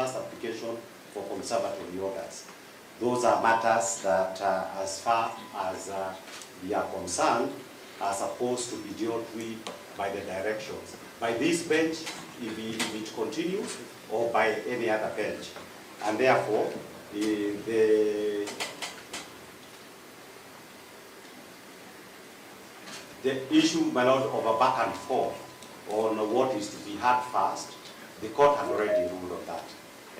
first application for conservatory orders. Those are matters that, as far as we are concerned, are supposed to be dealt with by the directions, by this bench if it continues, or by any other bench. And therefore, the issue, my lord, of a back and forth on what is to be had first, the court has already ruled on that.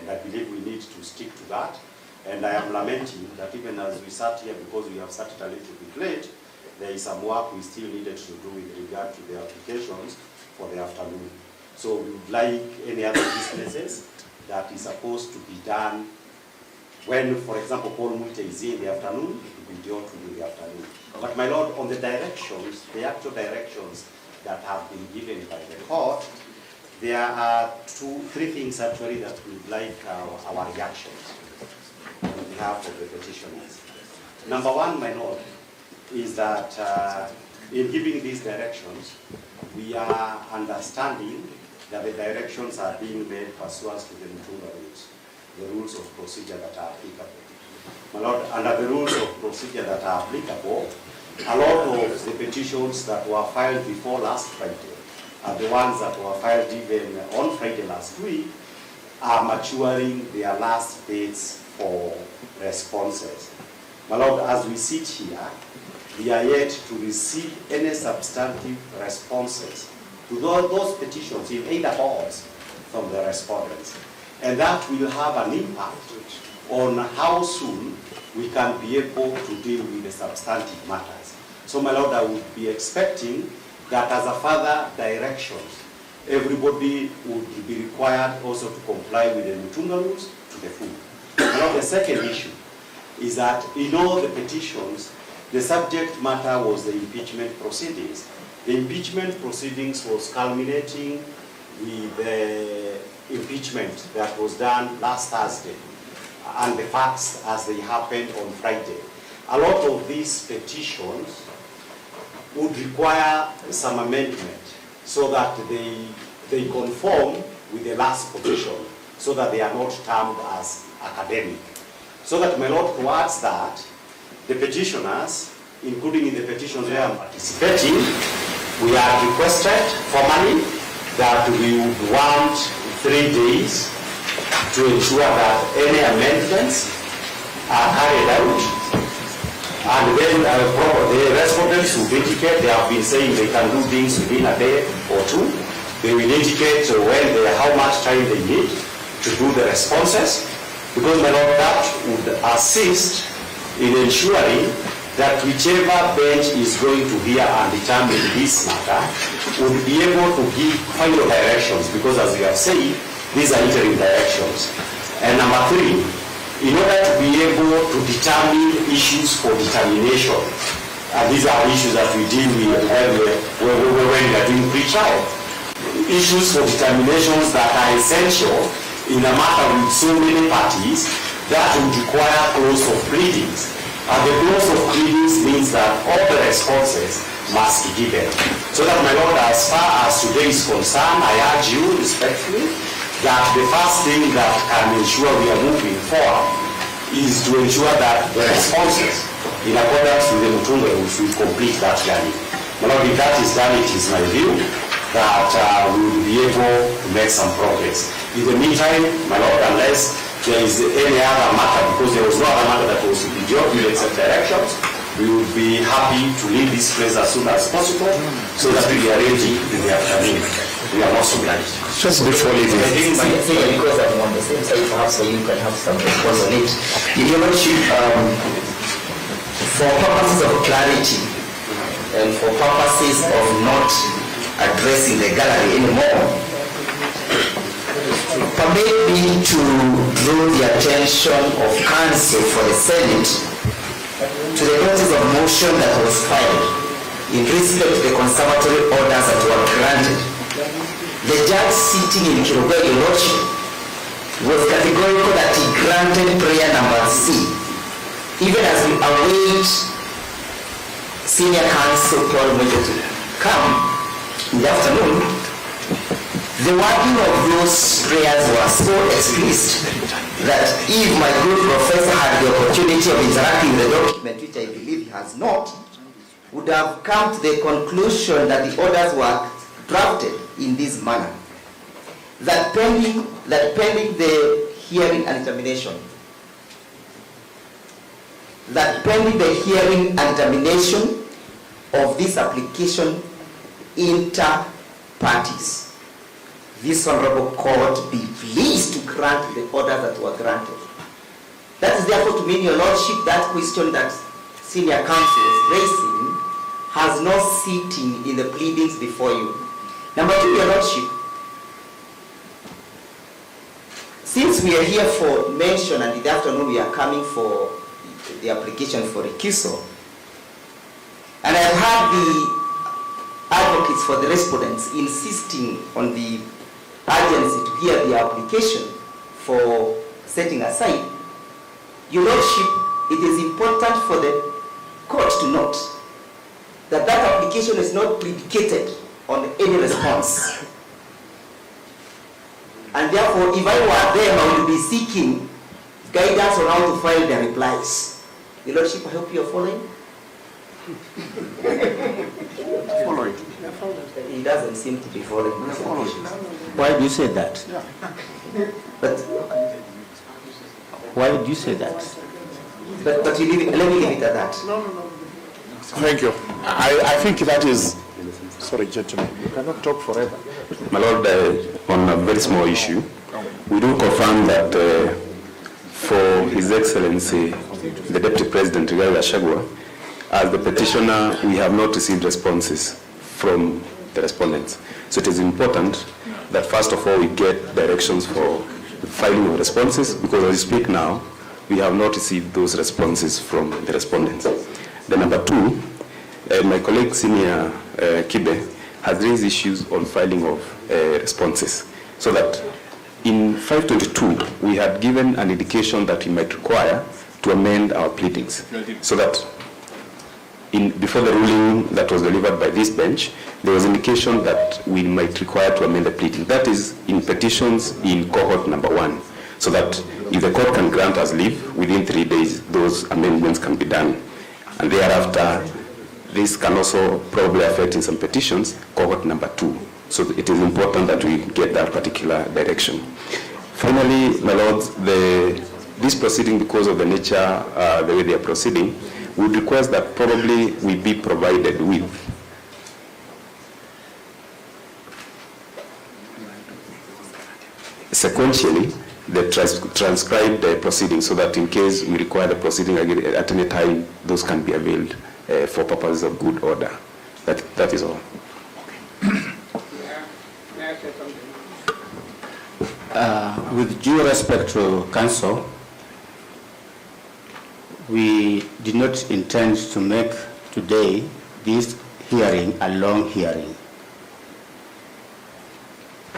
And I believe we need to stick to that. And I am lamenting that even as we sat here, because we have started a little bit late, there is some work we still needed to do with regard to the applications for the afternoon. So we would like any other businesses that is supposed to be done when, for example, Paul Muite is here in the afternoon, it will be dealt with in the afternoon. But my lord, on the directions, the actual directions that have been given by the court, there are three things actually that we would like our reactions on behalf of the petitioners. Number one, my lord, is that in giving these directions, we are understanding that the directions are being made pursuant to the rules of procedure that are applicable. My lord, under the rules of procedure that are applicable, a lot of the petitions that were filed before last Friday, and the ones that were filed even on Friday last week, are maturing their last dates for responses. My lord, as we sit here, we are yet to receive any substantive responses to those petitions in either boards from the respondents. And that will have an impact on how soon we can be able to deal with the substantive matters. So my lord, I would be expecting that as a further directions, everybody would be required also to comply with the Mutunga rules to the full. Now the second issue is that in all the petitions, the subject matter was the impeachment proceedings. The impeachment proceedings was culminating with the impeachment that was done last Thursday and the facts as they happened on Friday. A lot of these petitions would require some amendment so that they conform with the last petition, so that they are not termed as academic. So that, my lord, towards that, the petitioners, including in the petitions where I'm participating, we are requested formally that we would want 3 days to ensure that any amendments are carried out. And then the respondents will indicate, they have been saying they can do things within a day or two. They will indicate how much time they need to do the responses, because my lord, that would assist in ensuring that whichever bench is going to hear and determine this matter would be able to give final directions, because as we have said, these are interim directions. And number 3, in order to be able to determine issues for determination, and these are issues that we deal with when we are doing pre-trial, issues for determinations that are essential in a matter with so many parties, that would require close of pleadings. And the close of pleadings means that all the responses must be given. So that, my lord, as far as today is concerned, I urge you respectfully that the first thing that can ensure we are moving forward is to ensure that the responses, in accordance with the Mutunga rules, will complete that journey. My lord, if that is done, it is my view that we will be able to make some progress. In the meantime, my lord, unless there is any other matter, because there was no other matter that was to be dealt with except directions, we would be happy to leave this place as soon as possible so that we are ready in the afternoon. We are also glad. Just before leaving, I think because I'm on the same side, perhaps so you can have some response on it. Your Lordship, for purposes of clarity and for purposes of not addressing the gallery anymore, permit me to draw the attention of counsel for the Senate to the notice of motion that was filed in respect to the conservatory orders that were granted. The judge sitting in Kirugwe, Your Lordship, was categorical that he granted prayer number C, even as we await senior counsel Paul Muite to come in the afternoon. The wording of those prayers was so explicit that if my good professor had the opportunity of interacting with the document, which I believe he has not, would have come to the conclusion that the orders were drafted in this manner. That pending the hearing and determination, of this application inter parties, this honorable court be pleased to grant the orders that were granted. That is therefore to mean, your lordship, that question that senior counsel is raising has no sitting in the pleadings before you. Number two, your lordship, since we are here for mention and in the afternoon we are coming for the application for recusal, and I've had the advocates for the respondents insisting on the urgency to hear the application for setting aside, your lordship, it is important for the court to note that that application is not predicated on any response. And therefore, if I were them, I would be seeking guidance on how to file their replies. Your lordship, I hope you are following. Following. He doesn't seem to be following. Why do you say that? But Why would you say that? let me leave it at that. Thank you. I think that is... Sorry, gentlemen. You cannot talk forever. My Lord, on a very small issue, we do confirm that for His Excellency, the Deputy President, Gachagua, as the petitioner, we have not received responses from the respondents. So it is important that first of all we get directions for the filing of responses, because as we speak now, we have not received those responses from the respondents. Then number two, my colleague Senior Kibe has raised issues on filing of responses, so that in 522 we had given an indication that we might require to amend our pleadings, so that before the ruling that was delivered by this bench, there was indication that we might require to amend the pleading. That is in petitions in cohort number 1, so that if the court can grant us leave within 3 days, those amendments can be done. And thereafter, this can also probably affect in some petitions cohort number 2. So it is important that we get that particular direction. Finally, my lords, this proceeding, because of the nature, the way they are proceeding, would request that probably we be provided with sequentially the transcribed proceedings, so that in case we require the proceeding again at any time, those can be availed for purposes of good order. That is all. With due respect to counsel, we did not intend to make today this hearing a long hearing.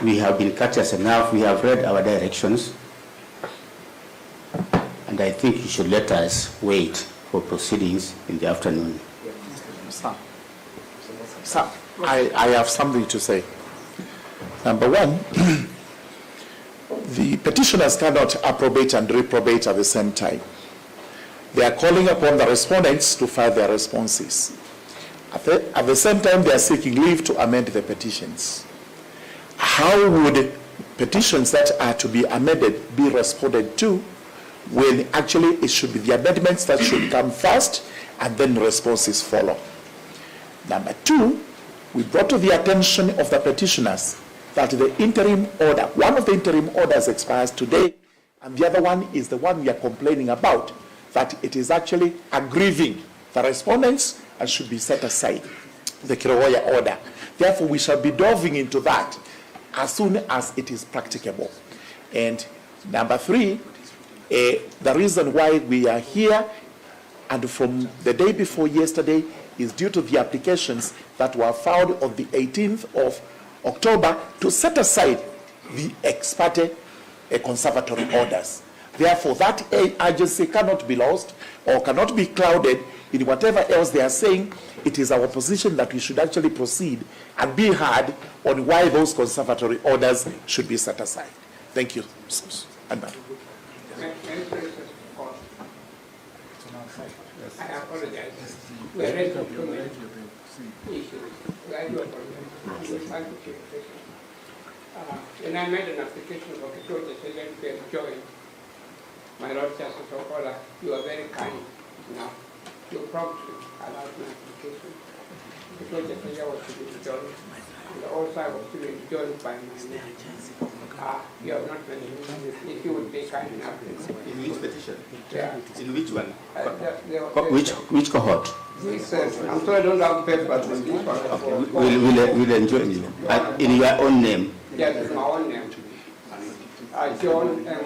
We have been courteous enough. We have read our directions, and I think you should let us wait for proceedings in the afternoon. Sir, I have something to say. Number one, the petitioners cannot approbate and reprobate at the same time. They are calling upon the respondents to file their responses. At the same time, they are seeking leave to amend the petitions. How would petitions that are to be amended be responded to when actually it should be the amendments that should come first and then responses follow? Number two, we brought to the attention of the petitioners that the interim order, one of the interim orders expires today, and the other one is the one we are complaining about, that it is actually aggrieving the respondents and should be set aside, the Kirowoya order. Therefore, we shall be delving into that as soon as it is practicable. And number three, the reason why we are here and from the day before yesterday is due to the applications that were filed on the 18th of October to set aside the ex parte conservatory orders. Therefore, that urgency cannot be lost or cannot be clouded in whatever else they are saying, it is our position that we should actually proceed and be heard on why those conservatory orders should be set aside. Thank you. Anna. I apologize. We are ready to issues. I do apologize. And I made an application for the court that said let me join. My Lord Justice Okola, you are very kind now. You promptly allowed my application. The court that said I was to be joined. And also I was to be joined by my name. You have not mentioned if you would be kind enough. In which petition? Yeah. In which one? Which cohort? I'm sorry I don't have papers on this one. We'll enjoy you. In your own name? Yes, it's my own name. John M.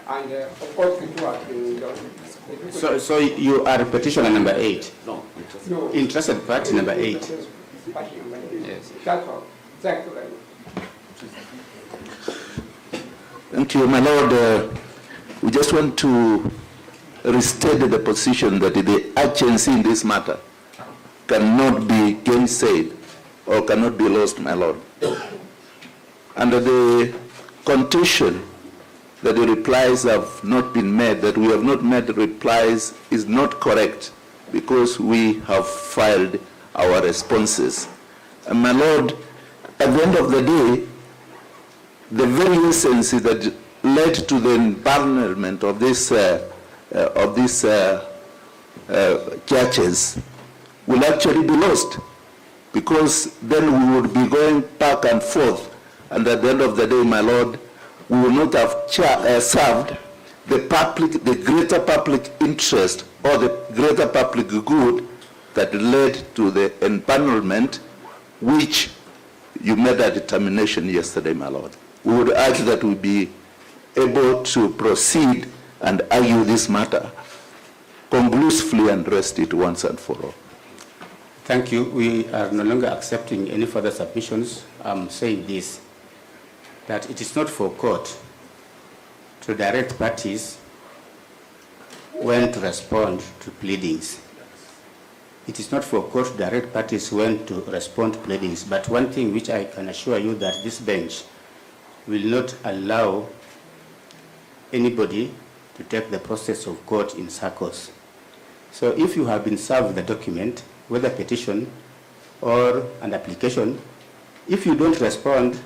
And of course, the two are John. So you are petitioner number 8? No. Interested party number 8? Party number 8. Yes. That's all. Thank you very much. Thank you, my Lord. We just want to restate the position that the urgency in this matter cannot be gainsaid or cannot be lost, my Lord. Under the condition that the replies have not been made, that we have not made the replies, is not correct because we have filed our responses. And my Lord, at the end of the day, the very essence that led to the empanelment of these churches will actually be lost, because then we would be going back and forth, and at the end of the day, my Lord, we will not have served the greater public interest or the greater public good that led to the empanelment, which you made a determination yesterday, my Lord. We would urge that we be able to proceed and argue this matter conclusively and rest it once and for all. Thank you. We are no longer accepting any further submissions. I'm saying this, that it is not for court to direct parties when to respond to pleadings. It is not for court to direct parties when to respond to pleadings. But one thing which I can assure you, that this bench will not allow anybody to take the process of court in circles. So if you have been served the document, whether petition or an application, if you don't respond,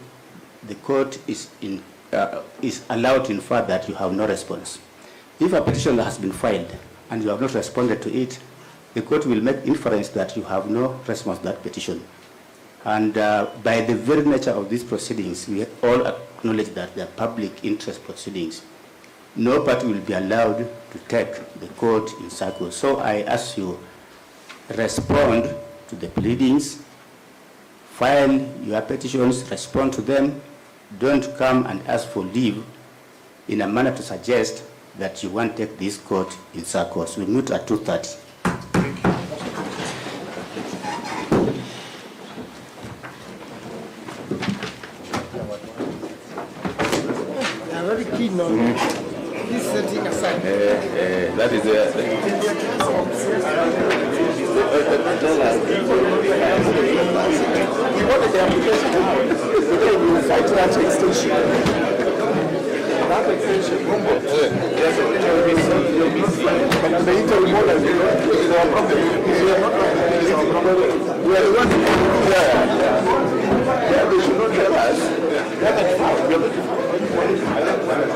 the court is allowed to infer that you have no response. If a petition has been filed and you have not responded to it, the court will make inference that you have no response to that petition. And by the very nature of these proceedings, we all acknowledge that they are public interest proceedings. No party will be allowed to take the court in circles. So I ask you, respond to the pleadings, file your petitions, respond to them. Don't come and ask for leave in a manner to suggest that you want to take this court in circles. We meet at 2:30. They are very keen on this setting aside. That is We wanted the application now. Today we will fight that extension. That extension. Yes, but on the interim order, is our problem. We are the ones who they should not tell us. We are not